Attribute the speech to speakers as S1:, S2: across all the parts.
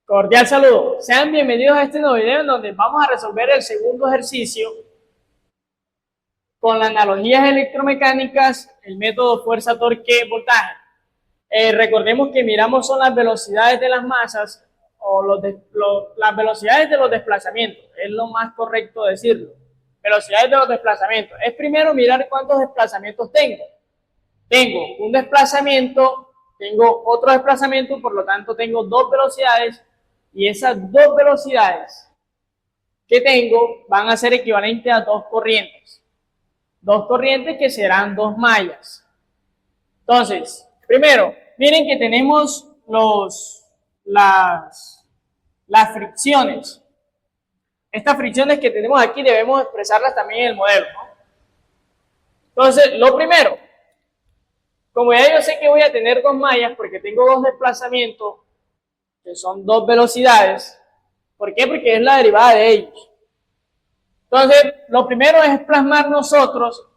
S1: Cordial saludo. Sean bienvenidos a este nuevo video en donde vamos a resolver el segundo ejercicio con las analogías electromecánicas, el método fuerza, torque, voltaje. Recordemos que miramos son las velocidades de las masas o las velocidades de los desplazamientos. Es lo más correcto decirlo. Velocidades de los desplazamientos. Es primero mirar cuántos desplazamientos tengo. Tengo un desplazamiento, tengo otro desplazamiento, por lo tanto tengo dos velocidades. Y esas dos velocidades que tengo van a ser equivalentes a dos corrientes. Dos corrientes que serán dos mallas. Entonces, primero, miren que tenemos las fricciones. Estas fricciones que tenemos aquí debemos expresarlas también en el modelo, ¿no? Entonces, lo primero, como ya yo sé que voy a tener dos mallas porque tengo dos desplazamientos, que son dos velocidades. ¿Por qué? Porque es la derivada de ellos. Entonces, lo primero es plasmar nosotros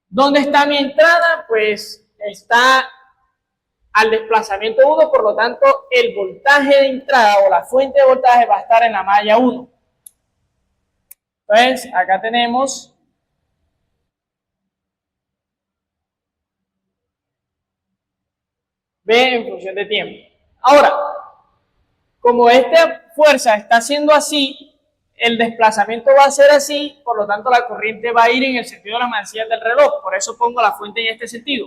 S1: dónde está mi entrada, pues está al desplazamiento 1, por lo tanto, el voltaje de entrada o la fuente de voltaje va a estar en la malla 1. Entonces, acá tenemos B en función de tiempo. Ahora, como esta fuerza está haciendo así, el desplazamiento va a ser así, por lo tanto la corriente va a ir en el sentido de las manecillas del reloj, por eso pongo la fuente en este sentido.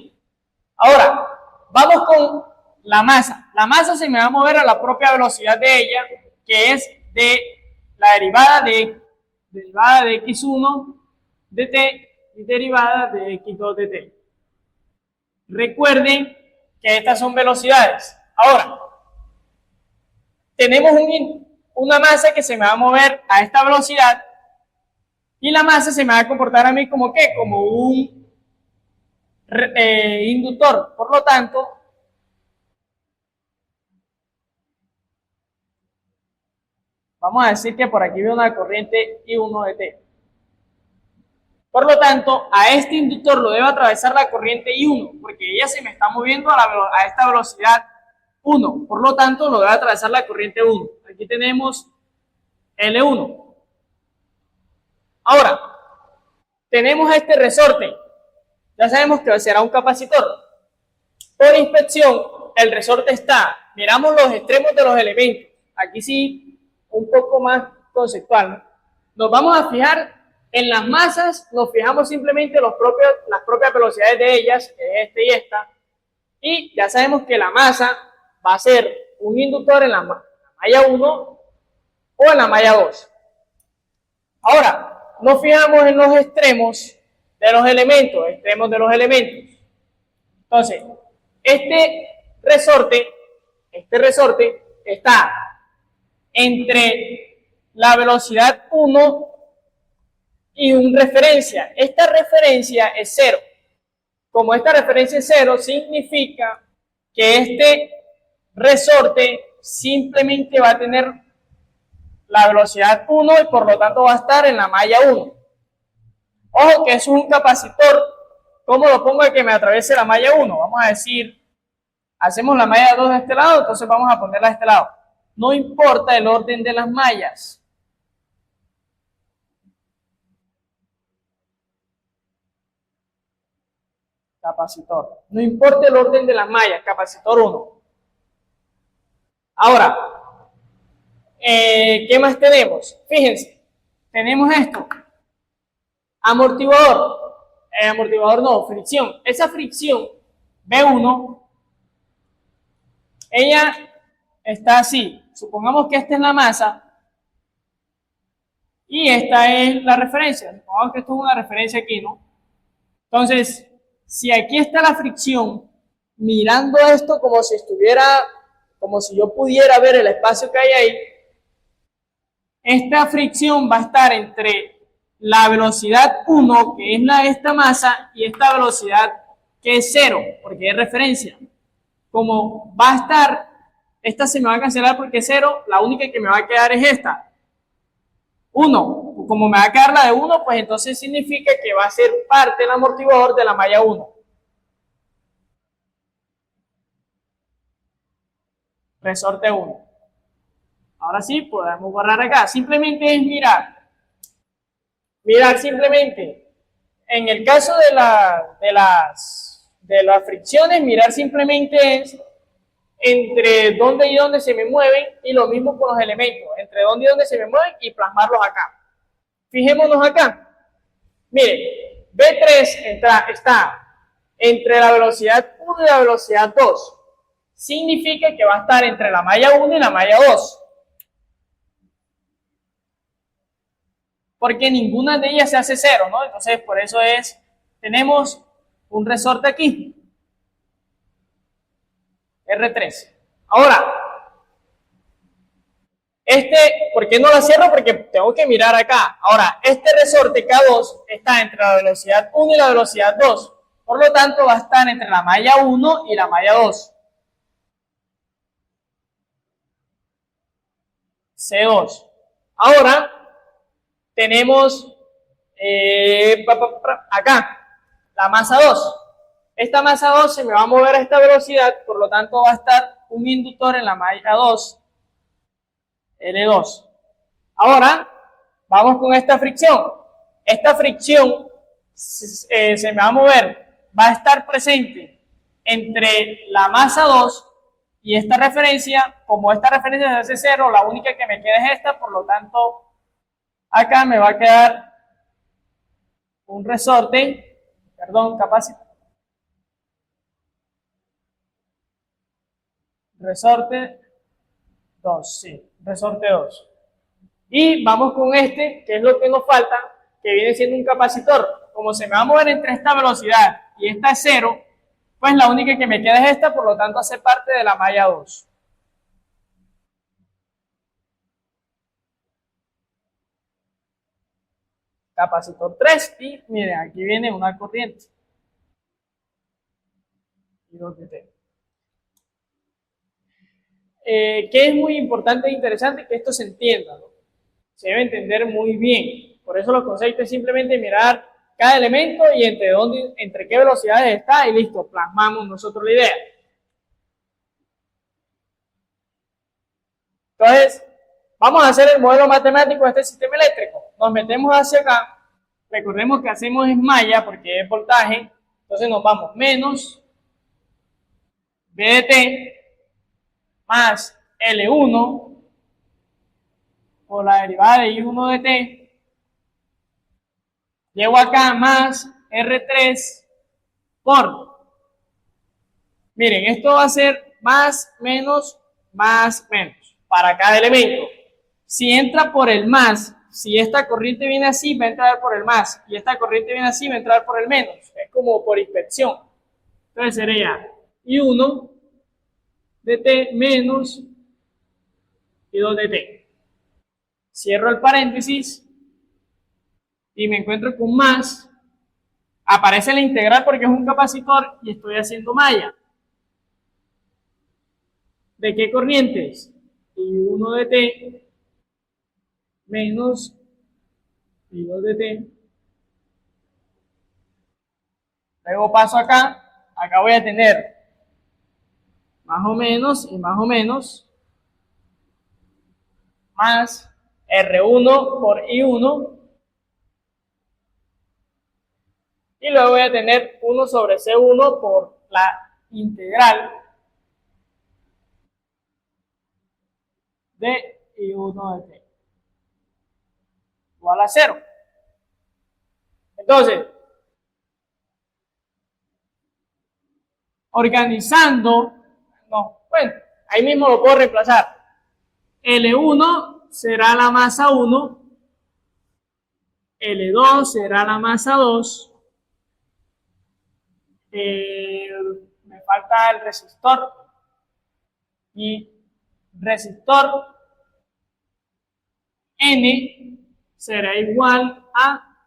S1: Ahora, vamos con la masa. La masa se me va a mover a la propia velocidad de ella, que es de la derivada de x1 de t y derivada de x2 de t. Recuerden que estas son velocidades. Ahora, tenemos una masa que se me va a mover a esta velocidad y la masa se me va a comportar a mí como ¿qué? Como un inductor. Por lo tanto, vamos a decir que por aquí veo una corriente I1 de T. Por lo tanto, a este inductor lo debe atravesar la corriente I1, porque ella se me está moviendo a esta velocidad 1. Por lo tanto, lo debe atravesar la corriente 1. Aquí tenemos L1. Ahora, tenemos este resorte. Ya sabemos que será un capacitor. Por inspección, el resorte está, miramos los extremos de los elementos. Aquí sí, un poco más conceptual, ¿no? Nos vamos a fijar en las masas, nos fijamos simplemente las propias velocidades de ellas, que es esta y esta. Y ya sabemos que la masa va a ser un inductor en la malla 1 o en la malla 2. Ahora, nos fijamos en los extremos de los elementos, Entonces, este resorte está entre la velocidad 1 y una referencia. Esta referencia es 0. Como esta referencia es 0, significa que este resorte simplemente va a tener la velocidad 1 y por lo tanto va a estar en la malla 1. Ojo que eso es un capacitor. ¿Cómo lo pongo de que me atraviese la malla 1? Vamos a decir, hacemos la malla 2 de este lado, entonces vamos a ponerla de este lado. No importa el orden de las mallas. Capacitor. No importa el orden de las mallas, capacitor 1. Ahora, ¿qué más tenemos? Fíjense, tenemos esto. Amortiguador. Amortiguador no, fricción. Esa fricción, B1, ella está así. Supongamos que esta es la masa y esta es la referencia. Supongamos que esto es una referencia aquí, ¿no? Entonces, si aquí está la fricción, mirando esto como si yo pudiera ver el espacio que hay ahí, esta fricción va a estar entre la velocidad 1, que es la de esta masa, y esta velocidad que es 0, porque es referencia. Como va a estar, esta se me va a cancelar porque es 0, la única que me va a quedar es esta. 1. Como me va a quedar la de 1, pues entonces significa que va a ser parte del amortiguador de la malla 1. Resorte 1. Ahora sí, podemos borrar acá. Simplemente es mirar. Mirar simplemente. En el caso de las fricciones, mirar simplemente es entre dónde y dónde se me mueven, y lo mismo con los elementos, entre dónde y dónde se me mueven y plasmarlos acá. Fijémonos acá. Mire, B3 está entre la velocidad 1 y la velocidad 2. Significa que va a estar entre la malla 1 y la malla 2. Porque ninguna de ellas se hace 0, ¿no? Entonces, por eso tenemos un resorte aquí. R3. Ahora, ¿por qué no la cierro? Porque tengo que mirar acá. Ahora, este resorte K2 está entre la velocidad 1 y la velocidad 2. Por lo tanto, va a estar entre la malla 1 y la malla 2. C2. Ahora, tenemos acá la masa 2. Esta masa 2 se me va a mover a esta velocidad, por lo tanto va a estar un inductor en la malla 2, L2. Ahora, vamos con esta fricción. Esta fricción se me va a mover, va a estar presente entre la masa 2 y esta referencia. Como esta referencia se hace 0, la única que me queda es esta, por lo tanto, acá me va a quedar un resorte, capacitor. Resorte 2, sí, resorte 2. Y vamos con que es lo que nos falta, que viene siendo un capacitor. Como se me va a mover entre esta velocidad y esta es 0, pues la única que me queda es esta, por lo tanto hace parte de la malla 2. Capacitor 3, y miren, aquí viene una corriente. Y 2 de T. Que es muy importante e interesante que esto se entienda, ¿no? Se debe entender muy bien. Por eso los conceptos es simplemente mirar cada elemento y entre qué velocidades está, y listo, plasmamos nosotros la idea. Entonces, vamos a hacer el modelo matemático de este sistema eléctrico. Nos metemos hacia acá. Recordemos que hacemos es malla porque es voltaje. Entonces nos vamos menos B de T más L1 por la derivada de I1 de T. Llego acá más R3 por. Miren, esto va a ser más, menos para cada elemento. Si entra por el más, si esta corriente viene así, va a entrar por el más, y esta corriente viene así, va a entrar por el menos. Es como por inspección. Entonces sería I1 de T menos I2 de T. Cierro el paréntesis y me encuentro con más. Aparece la integral porque es un capacitor y estoy haciendo malla. ¿De qué corrientes? I1 de T menos I2 de T. Luego paso acá voy a tener más o menos y más o menos, más R1 por I1, y luego voy a tener 1 sobre C1 por la integral de I1 de T igual a 0. Entonces, organizando, ahí mismo lo puedo reemplazar. L1 será la masa 1, L2 será la masa 2, me falta el resistor, y resistor N será igual a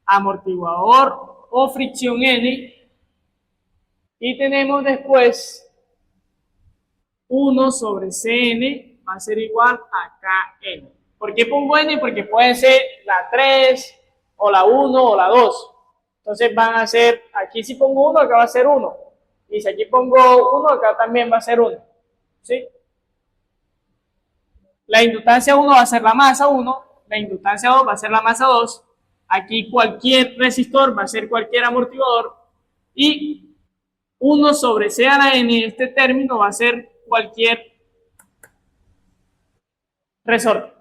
S1: amortiguador o fricción N, y tenemos después 1 sobre Cn va a ser igual a Kn. ¿Por qué pongo N? Porque puede ser la 3 o la 1 o la 2. Entonces van a ser, aquí si pongo 1, acá va a ser 1. Y si aquí pongo 1, acá también va a ser 1. ¿Sí? La inductancia 1 va a ser la masa 1, la inductancia 2 va a ser la masa 2, aquí cualquier resistor va a ser cualquier amortiguador, y 1 sobre C a la N, este término va a ser cualquier resorte.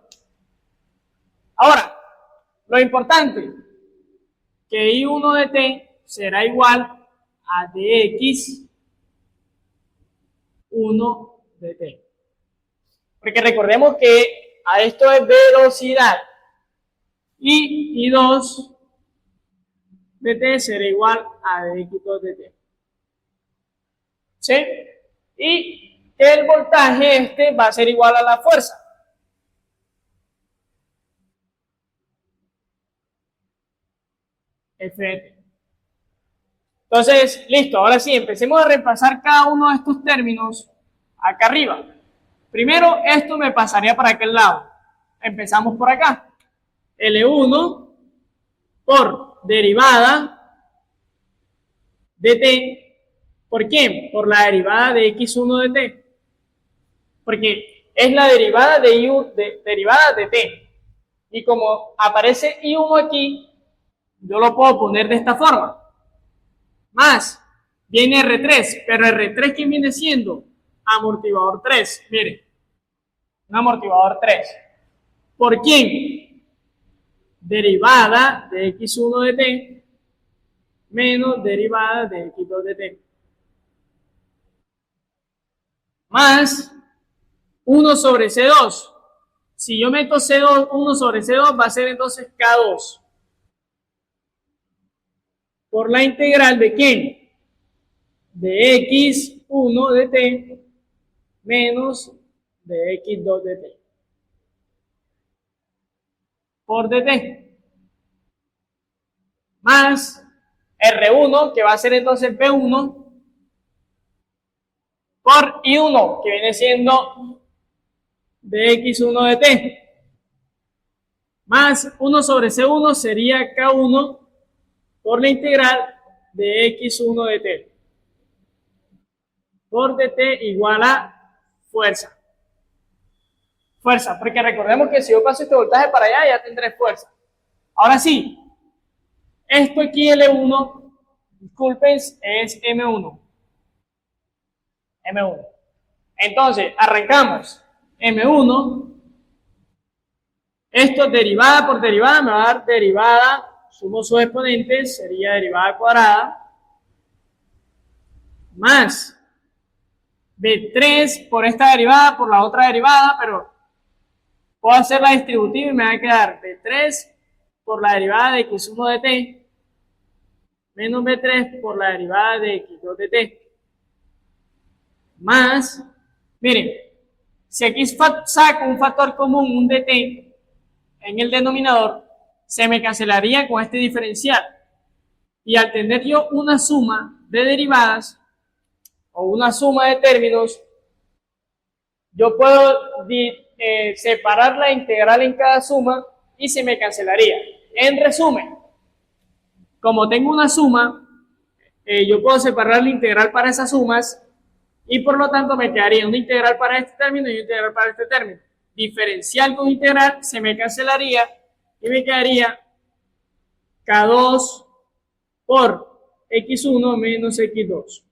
S1: Ahora, lo importante, que I1 de T será igual a dx 1 de T. Porque recordemos que a esto es velocidad y I2 de T será igual a dx2 de T. ¿Sí? Y el voltaje este va a ser igual a la fuerza. F. Entonces, listo, ahora sí, empecemos a repasar cada uno de estos términos acá arriba. Primero, esto me pasaría para aquel lado. Empezamos por acá. L1 por derivada de t. ¿Por quién? Por la derivada de x1 de t. Porque es la derivada derivada de t. Y como aparece i1 aquí, yo lo puedo poner de esta forma. Más, viene R3, pero R3 ¿quién viene siendo? Amortiguador 3, mire, un amortiguador 3. ¿Por quién? Derivada de x1 de t menos derivada de x2 de t. Más 1 sobre C2. Si yo meto C2, 1 sobre C2 va a ser entonces K2. Por la integral de quién? De x1 de t menos de x2 de t. Por dt. Más R1, que va a ser entonces P1, por I1, que viene siendo de x1 de t. Más 1 sobre C1 sería K1 por la integral de x1 de t. Por dt igual a fuerza. Fuerza, porque recordemos que si yo paso este voltaje para allá, ya tendré fuerza. Ahora sí, esto aquí L1, disculpen, es M1. M1. Entonces, arrancamos. M1, esto derivada por derivada, me va a dar derivada, sumo sus exponentes, sería derivada cuadrada, más B3 por esta derivada, por la otra derivada, pero puedo hacer la distributiva y me va a quedar B3 por la derivada de x1 de t, menos B3 por la derivada de x2 de t, más, miren, si aquí saco un factor común, un dt, en el denominador, se me cancelaría con este diferencial. Y al tener yo una suma de derivadas, o una suma de términos, yo puedo separar la integral en cada suma y se me cancelaría. En resumen, como tengo una suma, yo puedo separar la integral para esas sumas y por lo tanto me quedaría una integral para este término y una integral para este término. Diferencial con integral se me cancelaría y me quedaría K2 por x1 menos x2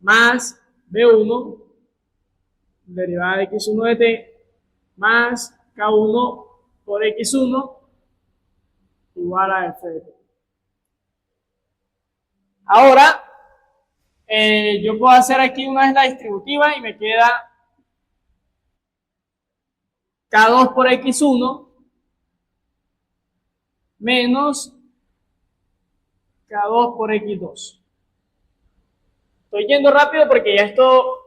S1: más B1 derivada de x1 de t más K1 por x1 igual a f de t. Ahora, yo puedo hacer aquí una vez la distributiva y me queda K2 por x1 menos K2 por x2. Estoy yendo rápido porque ya esto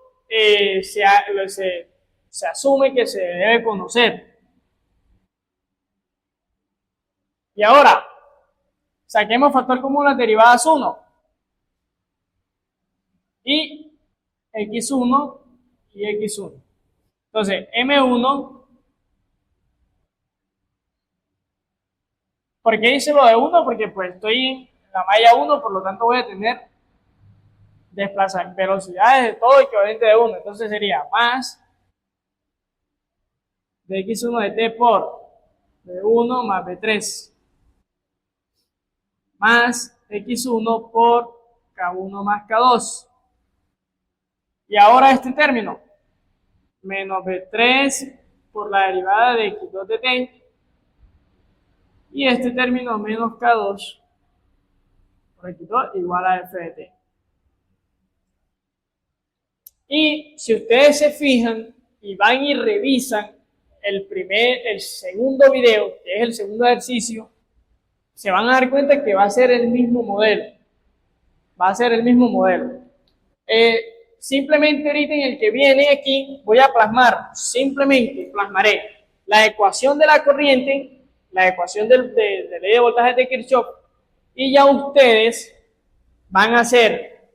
S1: se asume que se debe conocer. Y ahora, saquemos factor común las derivadas 1. Y x1 y x1. Entonces, M1, ¿por qué dice lo de 1? Porque pues estoy en la malla 1, por lo tanto voy a tener desplazamiento, velocidades de todo equivalente de 1. Entonces sería más de x1 de t por b1 más b3 más x1 por k1 más k2. Y ahora este término, menos b3 por la derivada de x2 de t, y este término menos k2 por x2 igual a f de t. Y si ustedes se fijan y van y revisan el segundo video, que es el segundo ejercicio, se van a dar cuenta que va a ser el mismo modelo. Va a ser el mismo modelo. Simplemente ahorita en el que viene aquí voy a simplemente plasmaré la ecuación de la corriente, la ecuación de ley de voltaje de Kirchhoff, y ya ustedes van a hacer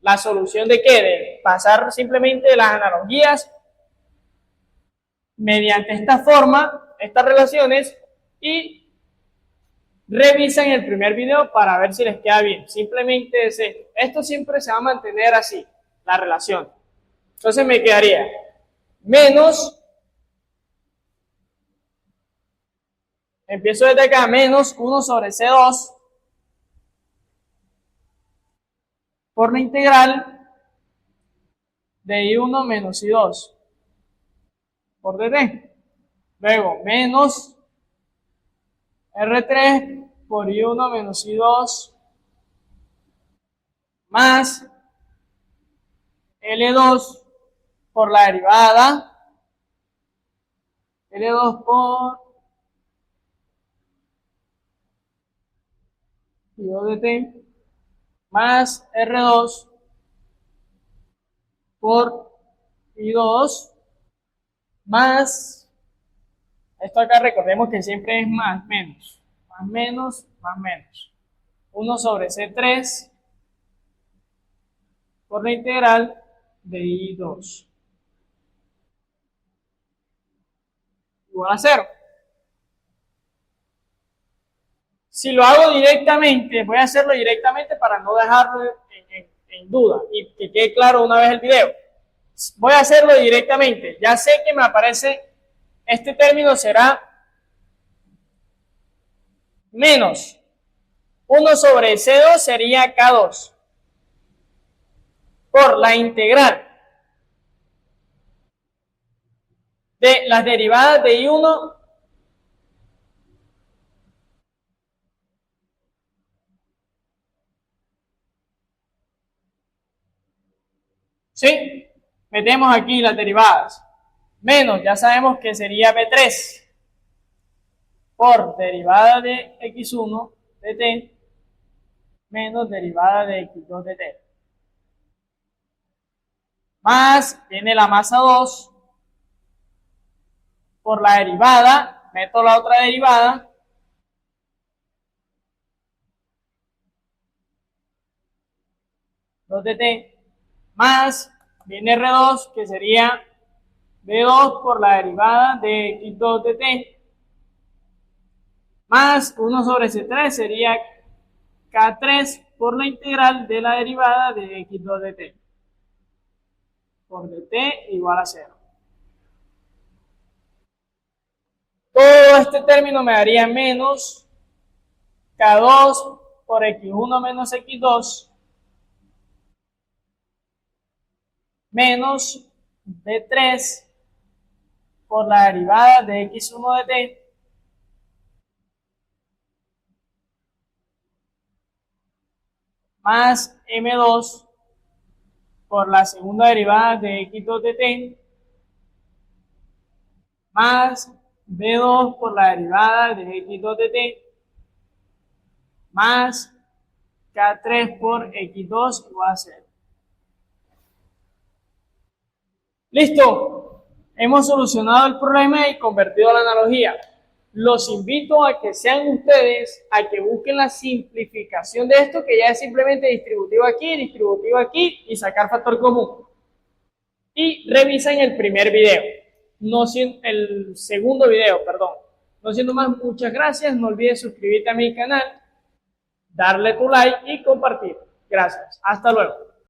S1: la solución de qué, de pasar simplemente las analogías mediante esta forma, estas relaciones, y revisan el primer video para ver si les queda bien. Simplemente es esto. Esto siempre se va a mantener así, la relación. Entonces me quedaría menos, empiezo desde acá, menos 1 sobre C2 por la integral de I1 menos I2 por dt. Luego, menos R3 por I1 menos I2 más L2 por la derivada, L2 por I2 de t, más R2 por I2 más, esto acá recordemos que siempre es más menos, más menos, más menos, 1 sobre C3 por la integral de I2 igual a 0. Si lo hago directamente, voy a hacerlo directamente para no dejarlo en duda y que quede claro una vez el video. Voy a hacerlo directamente. Ya sé que me aparece, este término será menos 1 sobre C2 sería K2 por la integral de las derivadas de I1 ¿sí? Metemos aquí las derivadas. Menos, ya sabemos que sería B3 por derivada de X1 de t menos derivada de X2 de t. Más, viene la masa 2 por la derivada, meto la otra derivada, de t, más, viene R2, que sería B2 por la derivada de X2 de t, más 1 sobre C3 sería K3 por la integral de la derivada de X2 de t, por dt igual a 0. Todo este término me daría menos K2 por X1 menos X2 menos B3 por la derivada de X1 de t más M2 por la segunda derivada de X2 de t más B2 por la derivada de X2 de t más K3 por X2 igual a 0. Listo, hemos solucionado el problema y convertido la analogía. Los invito a que sean ustedes, a que busquen la simplificación de esto, que ya es simplemente distributivo aquí y sacar factor común. Y revisen el primer video, el segundo video, perdón. No siendo más, muchas gracias. No olvides suscribirte a mi canal, darle tu like y compartir. Gracias. Hasta luego.